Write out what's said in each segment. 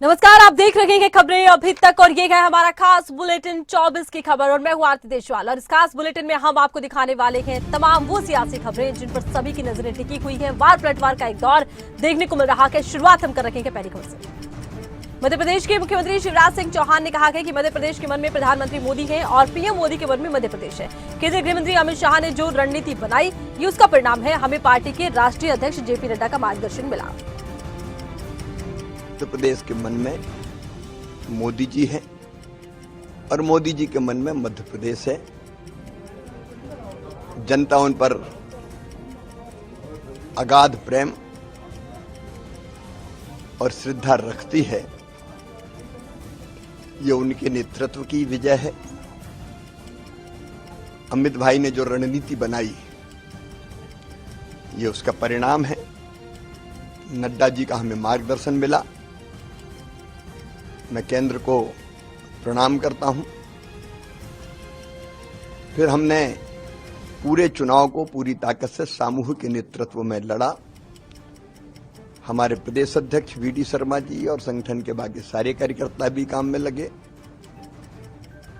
नमस्कार, आप देख रहे हैं खबरें अभी तक और ये है हमारा खास बुलेटिन 24 की खबर और मैं हूं आरती देशवाल। और इस खास बुलेटिन में हम आपको दिखाने वाले हैं तमाम वो सियासी खबरें जिन पर सभी की नजरें टिकी हुई हैं। वार पलटवार का एक दौर देखने को मिल रहा है। शुरुआत हम कर रखेंगे पहली खबर से। मध्य प्रदेश के मुख्यमंत्री शिवराज सिंह चौहान ने कहा है कि मध्य प्रदेश के मन में प्रधानमंत्री मोदी है और पीएम मोदी के मन में मध्य प्रदेश है। केंद्रीय गृह मंत्री अमित शाह ने जो रणनीति बनाई ये उसका परिणाम है। हमें पार्टी के राष्ट्रीय अध्यक्ष जेपी नड्डा का मार्गदर्शन मिला। मध्य प्रदेश के मन में मोदी जी हैं और मोदी जी के मन में मध्य प्रदेश है। जनता उन पर अगाध प्रेम और श्रद्धा रखती है। ये उनके नेतृत्व की विजय है। अमित भाई ने जो रणनीति बनाई ये उसका परिणाम है। नड्डा जी का हमें मार्गदर्शन मिला। मैं केंद्र को प्रणाम करता हूं। फिर हमने पूरे चुनाव को पूरी ताकत से सामूहिक नेतृत्व में लड़ा। हमारे प्रदेश अध्यक्ष वीडी शर्मा जी और संगठन के बाकी सारे कार्यकर्ता भी काम में लगे।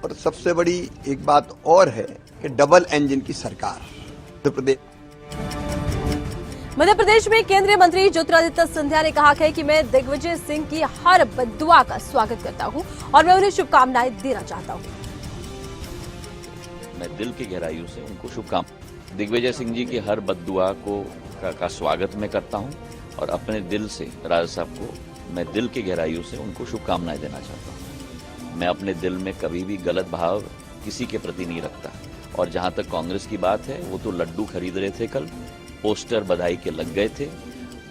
और सबसे बड़ी एक बात और है कि डबल इंजन की सरकार मध्य प्रदेश में केंद्रीय मंत्री ज्योतिरादित्य सिंधिया ने कहा है कि मैं दिग्विजय सिंह की हर बद्दुआ का स्वागत करता हूं और मैं उन्हें शुभकामनाएं देना चाहता हूं। मैं दिल की गहराइयों से उनको शुभकामनाएं दिग्विजय सिंह जी की हर बद्दुआ का स्वागत मैं करता हूं और अपने दिल से राजा साहब को मैं दिल की गहराइयों से उनको शुभकामनाएं देना चाहता हूं। मैं अपने दिल में कभी भी गलत भाव किसी के प्रति नहीं रखता। और जहां तक कांग्रेस की बात है, वो तो लड्डू खरीद रहे थे, कल पोस्टर बधाई के लग गए थे।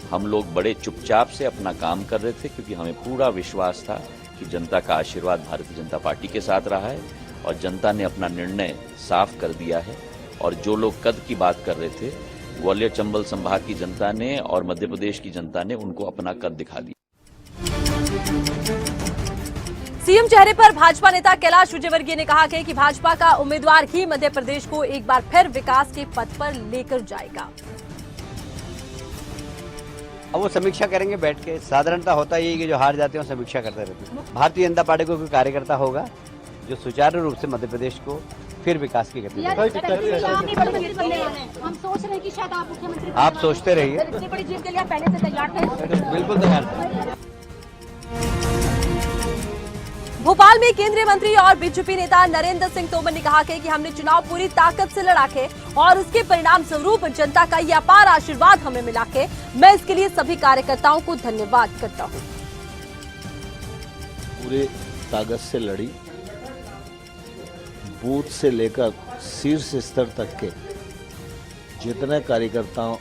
हम लोग बड़े चुपचाप से अपना काम कर रहे थे क्योंकि हमें पूरा विश्वास था कि जनता का आशीर्वाद भारतीय जनता पार्टी के साथ रहा है और जनता ने अपना निर्णय साफ कर दिया है। और जो लोग कद की बात कर रहे थे, ग्वालियर चंबल संभाग की जनता ने और मध्य प्रदेश की जनता ने उनको अपना कद दिखा दिया। सीएम चेहरे पर भाजपा नेता कैलाश विजयवर्गीय ने कहा कि भाजपा का उम्मीदवार ही मध्य प्रदेश को एक बार फिर विकास के पथ पर लेकर जाएगा। अब वो समीक्षा करेंगे बैठ के। साधारणता होता ही है कि जो हार जाते हैं वो समीक्षा करते रहते हैं। भारतीय जनता पार्टी को कोई कार्यकर्ता होगा जो सुचारू रूप से मध्य प्रदेश को फिर विकास की गति देगा। हम सोच रहे हैं कि शायद आप मुख्यमंत्री आप सोचते रहिए। इतनी बड़ी जीत के लिए पहले से तैयार थे। बिल्कुल तैयार थे। भोपाल में केंद्रीय मंत्री और बीजेपी नेता नरेंद्र सिंह तोमर ने कहा कि हमने चुनाव पूरी ताकत से लड़ा है और उसके परिणाम स्वरूप जनता का ये अपार आशीर्वाद हमें मिला है। मैं इसके लिए सभी कार्यकर्ताओं को धन्यवाद करता हूं। पूरे ताकत से लड़ी, बूथ से लेकर शीर्ष स्तर तक के जितने कार्यकर्ताओं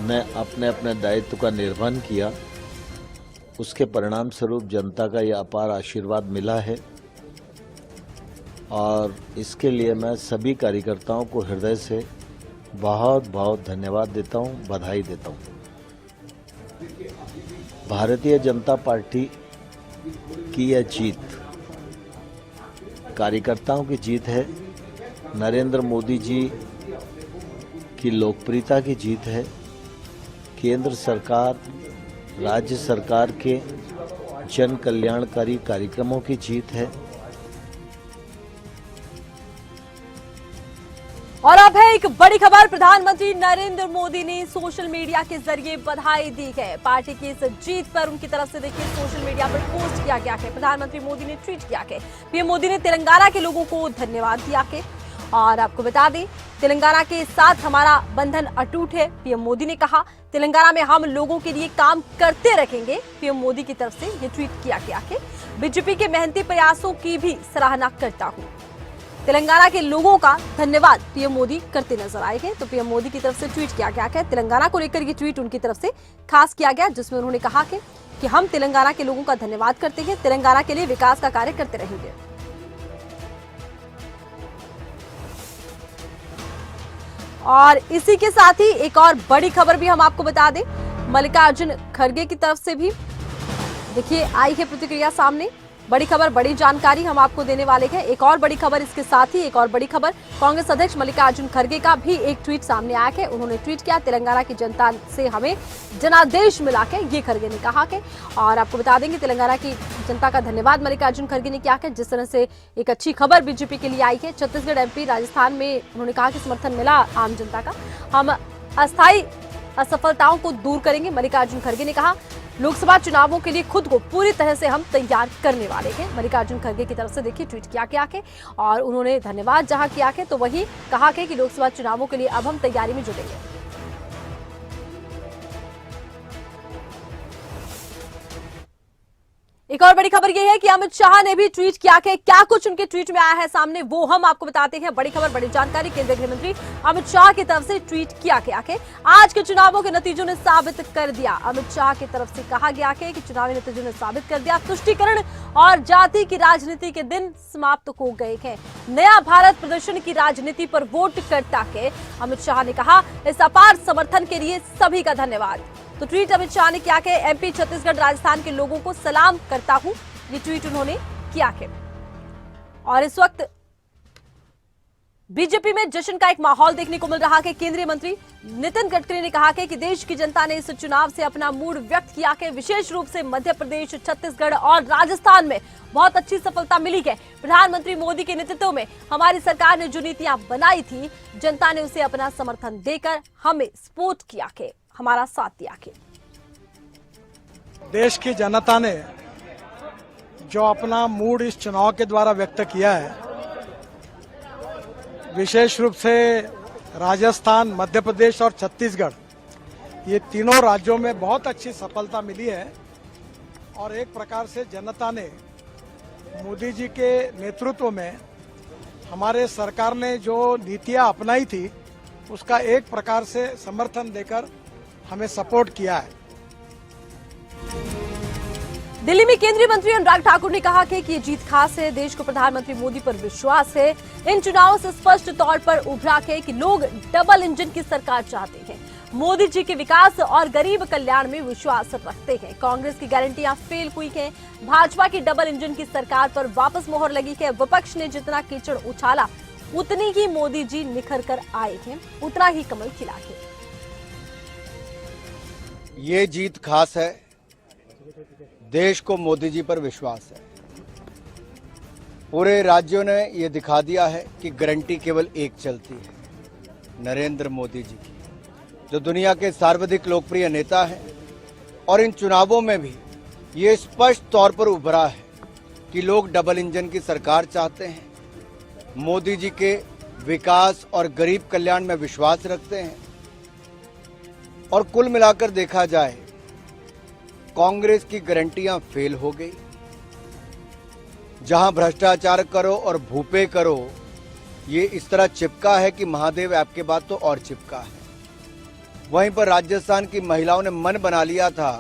ने अपने अपने दायित्व का निर्वहन किया, उसके परिणाम स्वरूप जनता का यह अपार आशीर्वाद मिला है और इसके लिए मैं सभी कार्यकर्ताओं को हृदय से बहुत बहुत धन्यवाद देता हूं, बधाई देता हूं। भारतीय जनता पार्टी की यह जीत कार्यकर्ताओं की जीत है, नरेंद्र मोदी जी की लोकप्रियता की जीत है, केंद्र सरकार राज्य सरकार के जन कल्याणकारी कार्यक्रमों की जीत है। और अब है एक बड़ी खबर। प्रधानमंत्री नरेंद्र मोदी ने सोशल मीडिया के जरिए बधाई दी है। पार्टी की इस जीत पर उनकी तरफ से देखिए सोशल मीडिया पर पोस्ट किया गया है। प्रधानमंत्री मोदी ने ट्वीट किया है। पीएम मोदी ने तेलंगाना के लोगों को धन्यवाद दिया है और आपको बता दें तेलंगाना के साथ हमारा बंधन अटूट है। पीएम मोदी ने कहा तेलंगाना में हम लोगों के लिए काम करते रहेंगे। पीएम मोदी की तरफ से ये ट्वीट किया गया है। बीजेपी के मेहनती प्रयासों की भी सराहना करता हूं। तेलंगाना के लोगों का धन्यवाद पीएम मोदी करते नजर आए हैं। तो पीएम मोदी की तरफ से ट्वीट किया गया है। तेलंगाना को लेकर ये ट्वीट उनकी तरफ से खास किया गया जिसमें उन्होंने कहा कि हम तेलंगाना के लोगों का धन्यवाद करते हैं, तेलंगाना के लिए विकास का कार्य करते रहेंगे। और इसी के साथ ही एक और बड़ी खबर भी हम आपको बता दें। मल्लिकार्जुन खड़गे की तरफ से भी देखिए आई है प्रतिक्रिया सामने। बड़ी खबर, बड़ी जानकारी हम आपको देने वाले हैं। एक और बड़ी खबर इसके साथ ही एक और बड़ी खबर, कांग्रेस अध्यक्ष मल्लिकार्जुन खड़गे का भी एक ट्वीट सामने आया है। उन्होंने ट्वीट किया, तेलंगाना की जनता से हमें जनादेश मिला के, ये खड़गे ने कहा कि, और आपको बता देंगे तेलंगाना की जनता का धन्यवाद मल्लिकार्जुन खड़गे ने किया है। जिस तरह से एक अच्छी खबर बीजेपी के लिए आई है। छत्तीसगढ़, एमपी, राजस्थान में उन्होंने कहा कि समर्थन मिला आम जनता का, हम अस्थायी असफलताओं को दूर करेंगे। मल्लिकार्जुन खड़गे ने कहा, लोकसभा चुनावों के लिए खुद को पूरी तरह से हम तैयार करने वाले हैं। मल्लिकार्जुन खड़गे की तरफ से देखिए ट्वीट किया गया है और उन्होंने धन्यवाद जहां किया है तो वही कहा है कि लोकसभा चुनावों के लिए अब हम तैयारी में जुटेंगे। एक और बड़ी खबर यह है कि अमित शाह ने भी ट्वीट किया है। क्या कुछ उनके ट्वीट में आया है सामने, वो हम आपको बताते हैं। बड़ी खबर, बड़ी जानकारी, केंद्रीय गृह मंत्री अमित शाह की तरफ से ट्वीट किया गया है। आज के चुनावों के नतीजों ने साबित कर दिया, अमित शाह की तरफ से कहा गया है कि चुनावी नतीजों ने साबित कर दिया, तुष्टीकरण और जाति की राजनीति के दिन समाप्त हो गए हैं। नया भारत प्रदर्शन की राजनीति पर वोट करता है। अमित शाह ने कहा, इस अपार समर्थन के लिए सभी का धन्यवाद। तो ट्वीट अमित शाह ने किया कि एमपी, छत्तीसगढ़, राजस्थान के लोगों को सलाम करता हूं, ये ट्वीट उन्होंने किया है। और इस वक्त बीजेपी में जश्न का एक माहौल देखने को मिल रहा है। केंद्रीय मंत्री नितिन गडकरी ने कहा कि देश की जनता ने इस चुनाव से अपना मूड व्यक्त किया है। विशेष रूप से मध्य प्रदेश, छत्तीसगढ़ और राजस्थान में बहुत अच्छी सफलता मिली है। प्रधानमंत्री मोदी के नेतृत्व में हमारी सरकार ने जो नीतियां बनाई थी, जनता ने उसे अपना समर्थन देकर हमें सपोर्ट किया है, हमारा साथ दिया है। देश की जनता ने जो अपना मूड इस चुनाव के द्वारा व्यक्त किया है, विशेष रूप से राजस्थान, मध्य प्रदेश और छत्तीसगढ़, ये तीनों राज्यों में बहुत अच्छी सफलता मिली है। और एक प्रकार से जनता ने मोदी जी के नेतृत्व में हमारे सरकार ने जो नीतियां अपनाई थी, उसका एक प्रकार से समर्थन देकर हमें सपोर्ट किया है। दिल्ली में केंद्रीय मंत्री अनुराग ठाकुर ने कहा कि ये जीत खास है, देश को प्रधानमंत्री मोदी पर विश्वास है। इन चुनावों से स्पष्ट तौर पर उभरा है कि लोग डबल इंजन की सरकार चाहते हैं, मोदी जी के विकास और गरीब कल्याण में विश्वास रखते हैं। कांग्रेस की गारंटियां फेल हुई हैं, भाजपा की डबल इंजन की सरकार पर वापस मोहर लगी है। विपक्ष ने जितना कीचड़ उछाला, उतनी ही मोदी जी निखर कर आए हैं, उतना ही कमल खिला है। ये जीत खास है, देश को मोदी जी पर विश्वास है। पूरे राज्यों ने ये दिखा दिया है कि गारंटी केवल एक चलती है, नरेंद्र मोदी जी की, जो दुनिया के सर्वाधिक लोकप्रिय नेता हैं। और इन चुनावों में भी ये स्पष्ट तौर पर उभरा है कि लोग डबल इंजन की सरकार चाहते हैं, मोदी जी के विकास और गरीब कल्याण में विश्वास रखते हैं। और कुल मिलाकर देखा जाए, कांग्रेस की गारंटियां फेल हो गई। जहां भ्रष्टाचार करो और भूपे करो, ये इस तरह चिपका है कि महादेव ऐप के बाद तो और चिपका है। वहीं पर राजस्थान की महिलाओं ने मन बना लिया था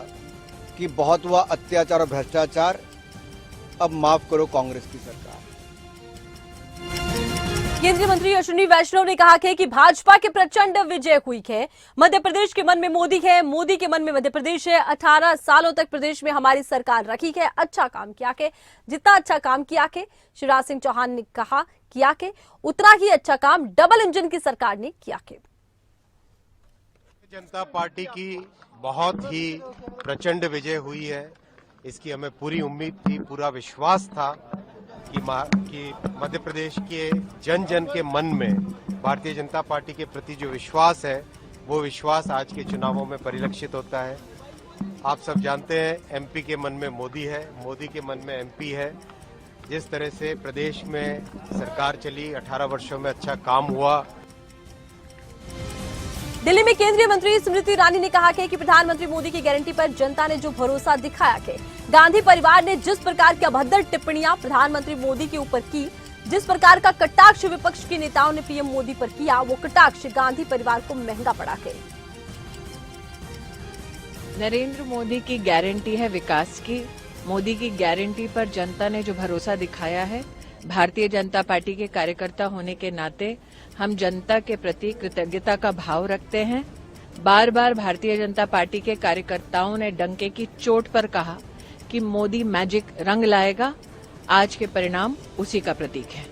कि बहुत हुआ अत्याचार और भ्रष्टाचार, अब माफ करो कांग्रेस की सरकार। केंद्रीय मंत्री अश्विनी वैष्णव ने कहा कि भाजपा की प्रचंड विजय हुई है। मध्य प्रदेश के मन में मोदी है, मोदी के मन में मध्य प्रदेश है। 18 सालों तक प्रदेश में हमारी सरकार रखी है, अच्छा काम किया है। जितना अच्छा काम किया है, शिवराज सिंह चौहान ने कहा किया है, उतना ही अच्छा काम डबल इंजन की सरकार ने किया है। जनता पार्टी की बहुत ही प्रचंड विजय हुई है, इसकी हमें पूरी उम्मीद थी, पूरा विश्वास था कि मध्य प्रदेश के जन जन के मन में भारतीय जनता पार्टी के प्रति जो विश्वास है, वो विश्वास आज के चुनावों में परिलक्षित होता है। आप सब जानते हैं, एमपी के मन में मोदी है, मोदी के मन में एमपी है। जिस तरह से प्रदेश में सरकार चली, 18 वर्षों में अच्छा काम हुआ। दिल्ली में केंद्रीय मंत्री स्मृति ईरानी ने कहा कि प्रधानमंत्री मोदी की गारंटी पर जनता ने जो भरोसा दिखाया है, गांधी परिवार ने जिस प्रकार की अभद्र टिप्पणियां प्रधानमंत्री मोदी के ऊपर की, जिस प्रकार का कटाक्ष विपक्ष के नेताओं ने पीएम मोदी पर किया, वो कटाक्ष गांधी परिवार को महंगा पड़ा है। नरेंद्र मोदी की गारंटी है विकास की। मोदी की गारंटी पर जनता ने जो भरोसा दिखाया है, भारतीय जनता पार्टी के कार्यकर्ता होने के नाते हम जनता के प्रति कृतज्ञता का भाव रखते हैं। बार बार भारतीय जनता पार्टी के कार्यकर्ताओं ने डंके की चोट पर कहा कि मोदी मैजिक रंग लाएगा आज के परिणाम उसी का प्रतीक है।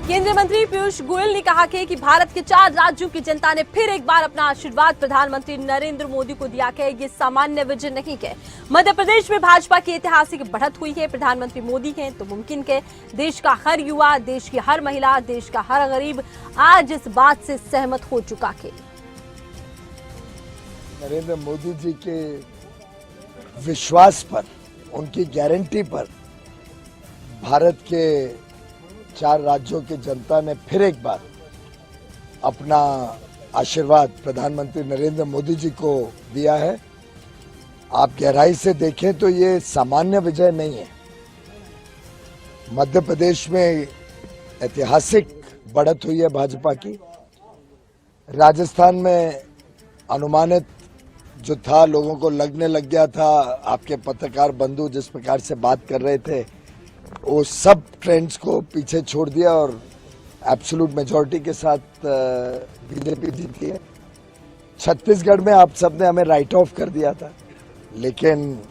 केंद्रीय मंत्री पीयूष गोयल ने कहा कि भारत के 4 राज्यों की जनता ने फिर एक बार अपना आशीर्वाद प्रधानमंत्री नरेंद्र मोदी को दिया है। ये सामान्य विजय नहीं है। मध्य प्रदेश में भाजपा की ऐतिहासिक बढ़त हुई है। प्रधानमंत्री मोदी हैं तो मुमकिन है देश का हर युवा, देश की हर महिला, देश का हर गरीब आज इस बात से सहमत हो चुका है। नरेंद्र मोदी जी के विश्वास पर, उनकी गारंटी पर भारत के 4 राज्यों की जनता ने फिर एक बार अपना आशीर्वाद प्रधानमंत्री नरेंद्र मोदी जी को दिया है। आप गहराई से देखें तो ये सामान्य विजय नहीं है। मध्य प्रदेश में ऐतिहासिक बढ़त हुई है भाजपा की। राजस्थान में अनुमानित जो था, लोगों को लगने लग गया था, आपके पत्रकार बंधु जिस प्रकार से बात कर रहे थे, वो सब ट्रेंड्स को पीछे छोड़ दिया और एब्सोल्यूट मेजॉरिटी के साथ बीजेपी जीती है। छत्तीसगढ़ में आप सबने हमें राइट ऑफ कर दिया था, लेकिन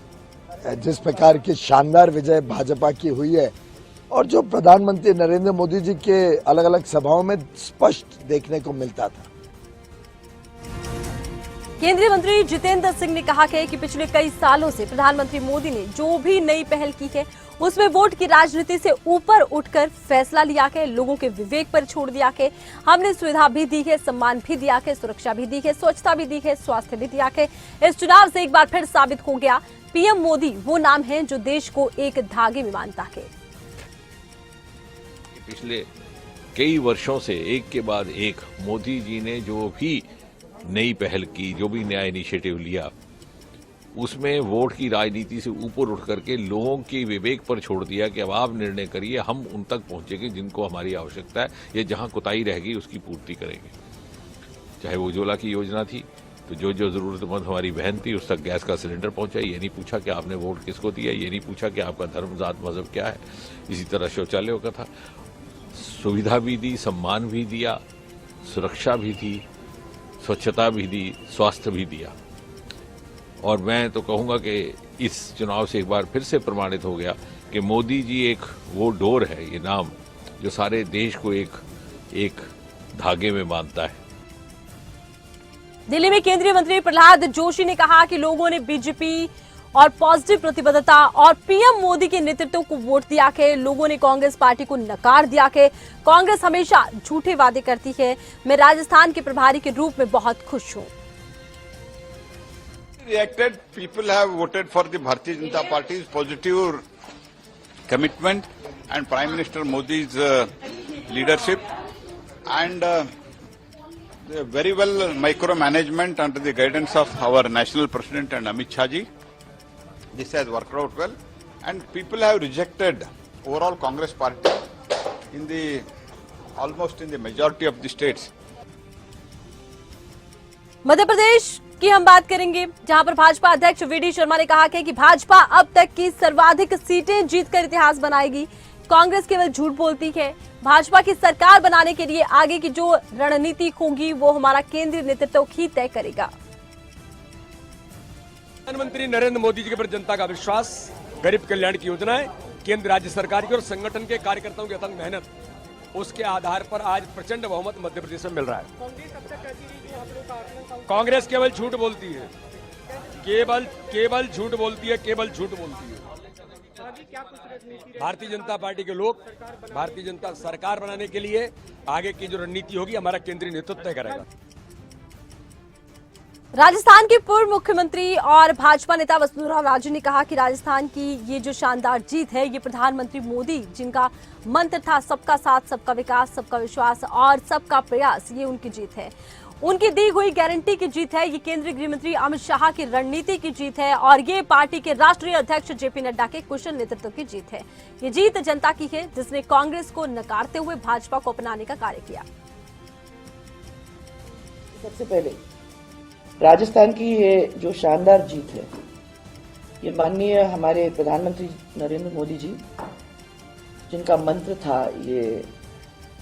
जिस प्रकार की शानदार विजय भाजपा की हुई है और जो प्रधानमंत्री नरेंद्र मोदी जी के अलग अलग सभाओं में स्पष्ट देखने को मिलता था। केंद्रीय मंत्री जितेंद्र सिंह ने कहा है कि पिछले कई सालों से प्रधानमंत्री मोदी ने जो भी नई पहल की है उसमें वोट की राजनीति से ऊपर उठकर फैसला लिया है, लोगों के विवेक पर छोड़ दिया है। हमने सुविधा भी दी है, सम्मान भी दिया है, सुरक्षा भी दी है, स्वच्छता भी दी है, स्वास्थ्य भी दिया है। इस चुनाव से एक बार फिर साबित हो गया पीएम मोदी वो नाम है जो देश को एक धागे में बांधता है। पिछले कई वर्षों से एक के बाद एक मोदी जी ने जो भी नई पहल की, जो भी नया इनिशिएटिव लिया, उसमें वोट की राजनीति से ऊपर उठ करके लोगों के विवेक पर छोड़ दिया कि अब आप निर्णय करिए, हम उन तक पहुंचेंगे जिनको हमारी आवश्यकता है, या जहां कोताही रहेगी उसकी पूर्ति करेंगे। चाहे वो उज्ज्वला की योजना थी तो जो जो जरूरतमंद हमारी बहन थी उस तक गैस का सिलेंडर पहुंचाई। ये नहीं पूछा कि आपने वोट किसको दिया, ये नहीं पूछा कि आपका धर्म, जात, मजहब क्या है। इसी तरह शौचालयों का था, सुविधा भी दी, सम्मान भी दिया, सुरक्षा भी दी, स्वच्छता भी दी, स्वास्थ्य भी दिया। और मैं तो कहूंगा कि इस चुनाव से एक बार फिर से प्रमाणित हो गया कि मोदी जी एक वो डोर है, ये नाम जो सारे देश को एक धागे में बांधता है। दिल्ली में केंद्रीय मंत्री प्रहलाद जोशी ने कहा कि लोगों ने बीजेपी और पॉजिटिव प्रतिबद्धता और पीएम मोदी के नेतृत्व को वोट दिया है। लोगों ने कांग्रेस पार्टी को नकार दिया है। कांग्रेस हमेशा झूठे वादे करती है। मैं राजस्थान के प्रभारी के रूप में बहुत खुश हूं। Reacted, people have voted for the Bharatiya Janata Party's positive commitment and Prime Minister Modi's leadership and very well micromanagement under the guidance of our national president and Amit Shah ji. This has worked out well, and people have rejected overall Congress party almost in the majority of the states. Madhya Pradesh की हम बात करेंगे, जहां पर भाजपा अध्यक्ष VD Sharma ने कहा कि भाजपा अब तक की सर्वाधिक सीटें जीतकर इतिहास बनाएगी। कांग्रेस केवल झूठ बोलती है। भाजपा की सरकार बनाने के लिए आगे की जो रणनीति होगी वो हमारा केंद्रीय नेतृत्व ही तय करेगा। प्रधानमंत्री नरेंद्र मोदी जी के प्रति जनता का विश्वास, गरीब कल्याण की योजनाएं, केंद्र राज्य सरकार की और संगठन के कार्यकर्ताओं की अथक मेहनत, उसके आधार पर आज प्रचंड बहुमत मध्य प्रदेश में मिल रहा है। कांग्रेस केवल झूठ बोलती है, केवल झूठ बोलती है, केवल झूठ बोलती है। भारतीय जनता पार्टी के लोग भारतीय जनता सरकार बनाने के लिए आगे की जो रणनीति होगी हमारा केंद्रीय नेतृत्व तय करेगा। राजस्थान के पूर्व मुख्यमंत्री और भाजपा नेता वसुंधरा राजे ने कहा कि राजस्थान की ये जो शानदार जीत है ये प्रधानमंत्री मोदी जिनका मंत्र था सबका साथ, सबका विकास, सबका विश्वास और सबका प्रयास, ये उनकी जीत है। उनकी दी हुई गारंटी की जीत है। ये केंद्रीय गृह मंत्री अमित शाह की रणनीति की जीत है और ये पार्टी के राष्ट्रीय अध्यक्ष जेपी नड्डा के कुशल नेतृत्व की जीत है। ये जीत जनता की है जिसने कांग्रेस को नकारते हुए भाजपा को अपनाने का कार्य किया। सबसे पहले राजस्थान की ये जो शानदार जीत है ये माननीय हमारे प्रधानमंत्री नरेंद्र मोदी जी जिनका मंत्र था ये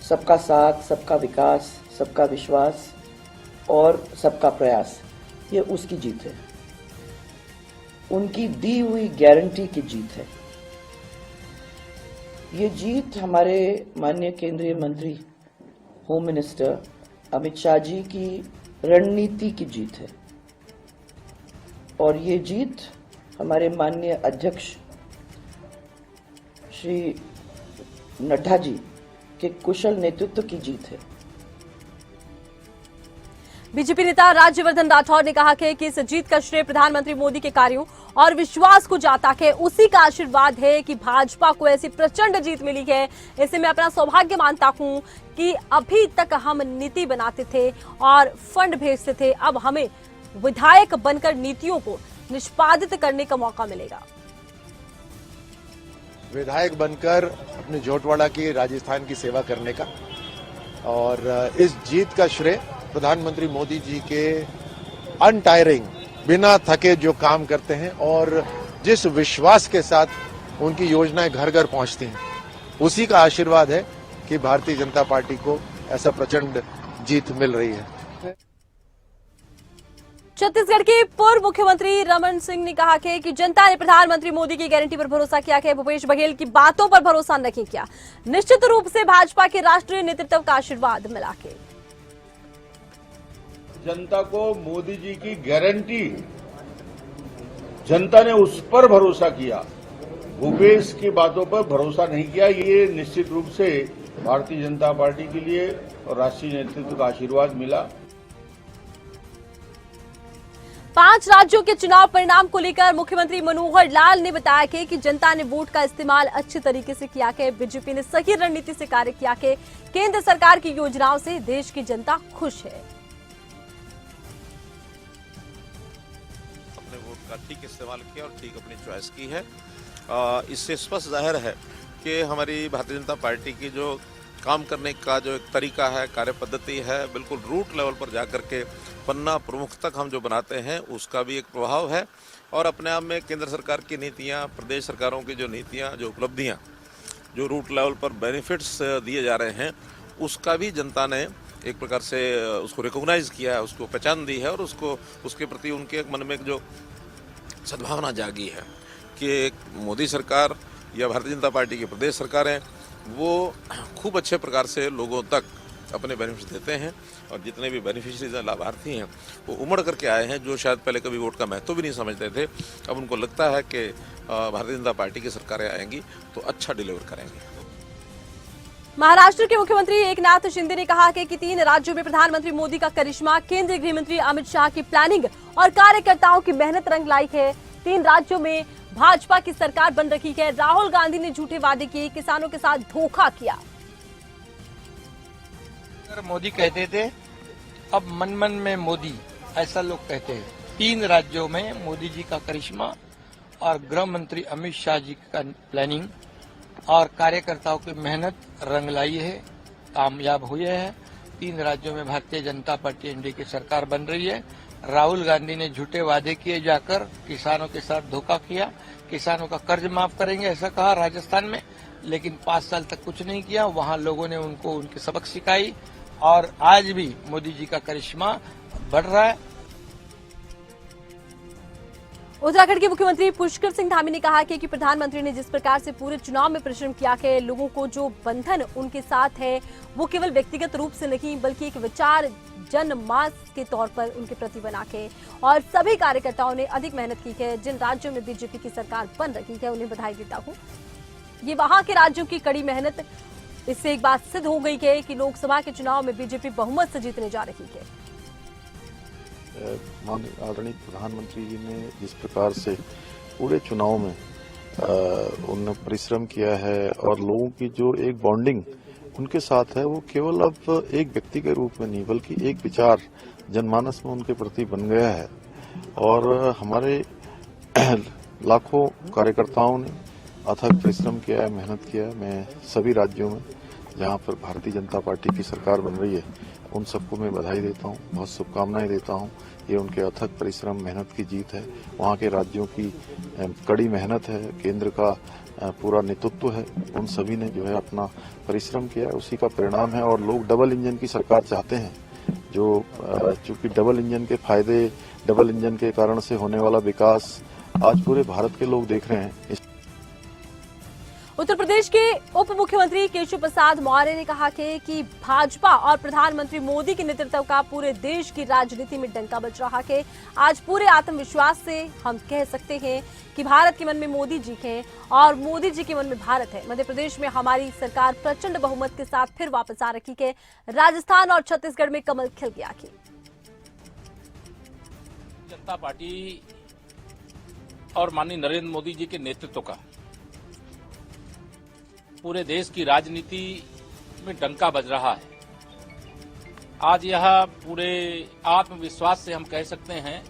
सबका साथ, सबका विकास, सबका विश्वास और सबका प्रयास, ये उसकी जीत है। उनकी दी हुई गारंटी की जीत है। ये जीत हमारे माननीय केंद्रीय मंत्री होम मिनिस्टर अमित शाह जी की रणनीति की जीत है और ये जीत हमारे माननीय अध्यक्ष श्री नड्डा जी के कुशल नेतृत्व की जीत है। बीजेपी नेता राज्यवर्धन राठौर ने कहा कि इस जीत का श्रेय प्रधानमंत्री मोदी के कार्यों और विश्वास को जाता है। उसी का आशीर्वाद है कि भाजपा को ऐसी प्रचंड जीत मिली है। इसे मैं अपना सौभाग्य मानता हूं कि अभी तक हम नीति बनाते थे और फंड भेजते थे, अब हमें विधायक बनकर नीतियों को निष्पादित करने का मौका मिलेगा। विधायक बनकर अपने जोटवाड़ा की राजस्थान की सेवा करने का और इस जीत का श्रेय प्रधानमंत्री मोदी जी के अनटायरिंग, बिना थके जो काम करते हैं और जिस विश्वास के साथ उनकी योजनाएं घर घर पहुंचती हैं, उसी का आशीर्वाद है कि भारतीय जनता पार्टी को ऐसा प्रचंड जीत मिल रही है। छत्तीसगढ़ के पूर्व मुख्यमंत्री रमन सिंह ने कहा कि जनता ने प्रधानमंत्री मोदी की गारंटी पर भरोसा किया है, भूपेश बघेल की बातों पर भरोसा नहीं किया। निश्चित रूप से भाजपा के राष्ट्रीय नेतृत्व का आशीर्वाद मिला के जनता को मोदी जी की गारंटी, जनता ने उस पर भरोसा किया, भूपेश की बातों पर भरोसा नहीं किया। ये निश्चित रूप से भारतीय जनता पार्टी के लिए और राष्ट्रीय नेतृत्व का आशीर्वाद मिला। 5 राज्यों के चुनाव परिणाम को लेकर मुख्यमंत्री मनोहर लाल ने बताया कि जनता ने वोट का इस्तेमाल अच्छे तरीके से किया है। बीजेपी ने सही रणनीति से कार्य किया है। केंद्र सरकार की योजनाओं से देश की जनता खुश है। अपने वोट का ठीक इस्तेमाल किया और ठीक अपनी चॉइस की है। इससे स्पष्ट जाहिर है कि हमारी भारतीय जनता पार्टी की जो काम करने का जो एक तरीका है, कार्य पद्धति है, बिल्कुल रूट लेवल पर जाकर के पन्ना प्रमुख तक हम जो बनाते हैं उसका भी एक प्रभाव है। और अपने आप में केंद्र सरकार की नीतियां, प्रदेश सरकारों की जो नीतियां, जो उपलब्धियां, जो रूट लेवल पर बेनिफिट्स दिए जा रहे हैं, उसका भी जनता ने एक प्रकार से उसको रिकॉग्नाइज किया है, उसको पहचान दी है और उसको उसके प्रति उनके मन में जो सद्भावना जागी है कि मोदी सरकार या भारतीय जनता पार्टी की प्रदेश सरकारें वो खूब अच्छे प्रकार से लोगों तक अपने बेनिफिट देते हैं और जितने भी बेनिफिशरीज हैं, लाभार्थी हैं, वो उमड़ करके आए हैं जो शायद पहले कभी वोट का महत्व भी नहीं समझते थे। अब उनको लगता है कि भारतीय जनता पार्टी की सरकारें आएंगी तो अच्छा डिलीवर करेंगे। महाराष्ट्र के मुख्यमंत्री एकनाथ शिंदे ने कहा कि 3 राज्यों में प्रधानमंत्री मोदी का करिश्मा, केंद्रीय गृह मंत्री अमित शाह की प्लानिंग और कार्यकर्ताओं की मेहनत रंग लाई है। 3 राज्यों में भाजपा की सरकार बन रही है। राहुल गांधी ने झूठे वादे किए, किसानों के साथ धोखा किया। मोदी कहते थे, अब मन मन में मोदी, ऐसा लोग कहते हैं। 3 राज्यों में मोदी जी का करिश्मा और गृह मंत्री अमित शाह जी का प्लानिंग और कार्यकर्ताओं की मेहनत रंग लाई है, कामयाब हुए हैं। 3 राज्यों में भारतीय जनता पार्टी एनडीए की सरकार बन रही है। राहुल गांधी ने झूठे वादे किए, जाकर किसानों के साथ धोखा किया, किसानों का कर्ज माफ करेंगे ऐसा कहा राजस्थान में, लेकिन 5 साल तक कुछ नहीं किया। वहां लोगों ने उनको उनके सबक सिखाई और आज भी मोदी जी का करिश्मा बढ़ रहा है। उत्तराखंड के मुख्यमंत्री पुष्कर सिंह धामी ने कहा कि प्रधानमंत्री ने जिस प्रकार से पूरे चुनाव में परिश्रम किया है, लोगों को जो बंधन उनके साथ है वो केवल व्यक्तिगत रूप से नहीं बल्कि एक विचार जनमास के तौर पर उनके प्रति बना के, और सभी कार्यकर्ताओं ने अधिक मेहनत की है। जिन राज्यों में बीजेपी की सरकार बन रही है उन्हें बधाई देता हूँ। ये वहां के राज्यों की कड़ी मेहनत, इससे एक बात सिद्ध हो गई है कि लोकसभा के चुनाव में बीजेपी बहुमत से जीतने जा रही है। आदरणीय प्रधानमंत्री जी ने जिस प्रकार से पूरे चुनाव में उन्होंने परिश्रम किया है और लोगों की जो एक बॉन्डिंग उनके साथ है, वो केवल अब एक व्यक्ति के रूप में नहीं बल्कि एक विचार जनमानस में उनके प्रति बन गया है। और हमारे लाखों कार्यकर्ताओं ने अथक परिश्रम किया है, मेहनत किया है। मैं सभी राज्यों में जहां पर भारतीय जनता पार्टी की सरकार बन रही है उन सबको मैं बधाई देता हूं, बहुत शुभकामनाएं देता हूं। ये उनके अथक परिश्रम, मेहनत की जीत है। वहां के राज्यों की कड़ी मेहनत है, केंद्र का पूरा नेतृत्व है, उन सभी ने जो है अपना परिश्रम किया है, उसी का परिणाम है। और लोग डबल इंजन की सरकार चाहते हैं, जो चूंकि डबल इंजन के फायदे, डबल इंजन के कारण से होने वाला विकास आज पूरे भारत के लोग देख रहे हैं। उत्तर प्रदेश के उप मुख्यमंत्री केशव प्रसाद मौर्य ने कहा कि भाजपा और प्रधानमंत्री मोदी के नेतृत्व का पूरे देश की राजनीति में डंका बज रहा है। आज पूरे आत्मविश्वास से हम कह सकते हैं कि भारत के मन में मोदी जी हैं और मोदी जी के मन में भारत है। मध्य प्रदेश में हमारी सरकार प्रचंड बहुमत के साथ फिर वापस आ रही है। राजस्थान और छत्तीसगढ़ में कमल खिल गया है। जनता पार्टी और माननीय नरेंद्र मोदी जी के नेतृत्व का पूरे देश की राजनीति में डंका बज रहा है। आज यह पूरे आत्मविश्वास से हम कह सकते हैं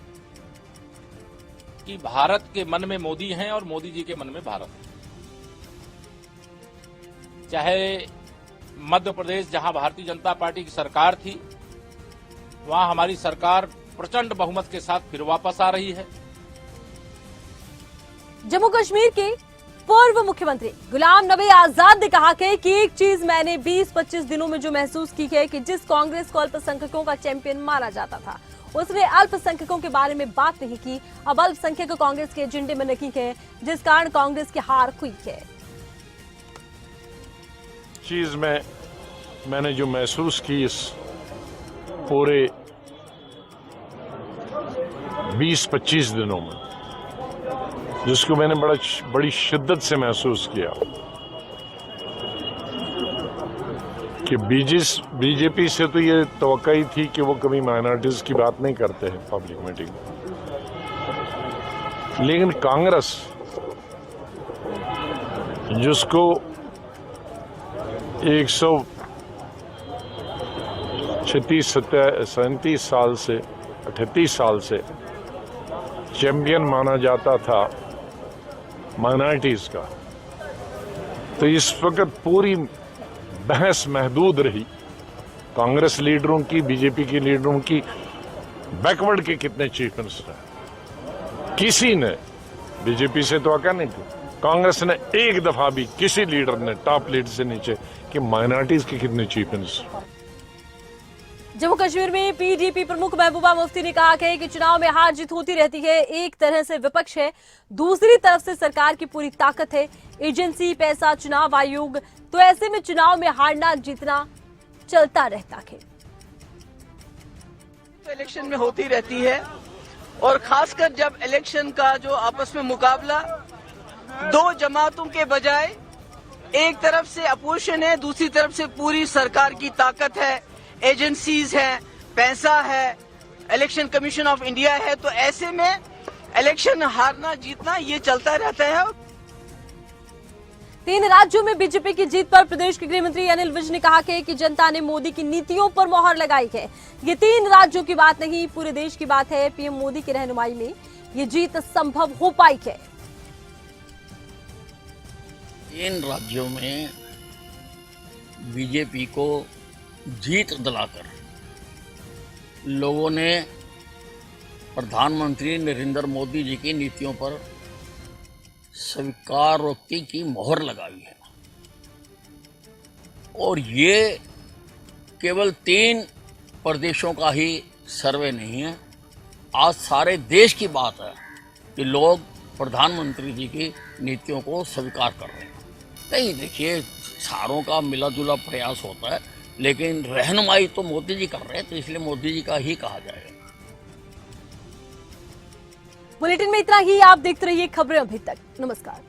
कि भारत के मन में मोदी हैं और मोदी जी के मन में भारत है। चाहे मध्य प्रदेश जहां भारतीय जनता पार्टी की सरकार थी, वहां हमारी सरकार प्रचंड बहुमत के साथ फिर वापस आ रही है। जम्मू कश्मीर के पूर्व मुख्यमंत्री गुलाम नबी आजाद ने कहा कि एक चीज मैंने 20-25 दिनों में जो महसूस की है कि जिस कांग्रेस को अल्पसंख्यकों का चैंपियन माना जाता था, उसने अल्पसंख्यकों के बारे में बात नहीं की। अब अल्पसंख्यक कांग्रेस के एजेंडे में नहीं है, जिस कारण कांग्रेस की हार हुई है। चीज में मैंने जो महसूस की इस पूरे 20-25 दिनों में, जिसको मैंने बड़ी शिद्दत से महसूस किया कि बीजेपी से तो ये तवक्का ही थी कि वो कभी माइनॉरिटीज की बात नहीं करते हैं पब्लिक मीटिंग में, लेकिन कांग्रेस जिसको 137 साल से 38 साल से चैंपियन माना जाता था माइनॉरिटीज का, तो इस वक्त पूरी बहस महदूद रही कांग्रेस लीडरों की, बीजेपी के लीडरों की, बैकवर्ड के कितने चीफ मिनिस्टर हैं। किसी ने बीजेपी से तो आका नहीं थी, कांग्रेस ने एक दफा भी किसी लीडर ने टॉप लीडर से नीचे कि माइनॉरिटीज के कितने चीफ मिनिस्टर। जम्मू कश्मीर में पीडीपी प्रमुख महबूबा मुफ्ती ने कहा है कि चुनाव में हार जीत होती रहती है। एक तरह से विपक्ष है, दूसरी तरफ से सरकार की पूरी ताकत है, एजेंसी, पैसा, चुनाव आयोग। तो ऐसे में चुनाव में हारना जीतना चलता रहता है। तो इलेक्शन में होती रहती है, और खासकर जब इलेक्शन का जो आपस में मुकाबला दो जमातों के बजाय एक तरफ से अपोजिशन है, दूसरी तरफ से पूरी सरकार की ताकत है, एजेंसीज हैं, पैसा है, इलेक्शन कमीशन ऑफ इंडिया है, तो ऐसे में इलेक्शन हारना जीतना ये चलता रहता है। 3 राज्यों में बीजेपी की जीत पर प्रदेश के गृह मंत्री अनिल विज ने कहा कि जनता ने मोदी की नीतियों पर मोहर लगाई है। ये 3 राज्यों की बात नहीं, पूरे देश की बात है। पीएम मोदी की रहनुमाई में ये जीत संभव हो पाई है। 3 राज्यों में बीजेपी को जीत दिलाकर लोगों ने प्रधानमंत्री नरेंद्र मोदी जी की नीतियों पर स्वीकारोक्ति की मोहर लगाई है। और ये केवल 3 प्रदेशों का ही सर्वे नहीं है, आज सारे देश की बात है कि लोग प्रधानमंत्री जी की नीतियों को स्वीकार कर रहे हैं। नहीं, देखिए, सारों का मिला जुला प्रयास होता है, लेकिन रहनुमाई तो मोदी जी कर रहे हैं, तो इसलिए मोदी जी का ही कहा जाएगा। बुलेटिन में इतना ही। आप देखते रहिए खबरें अभी तक। नमस्कार।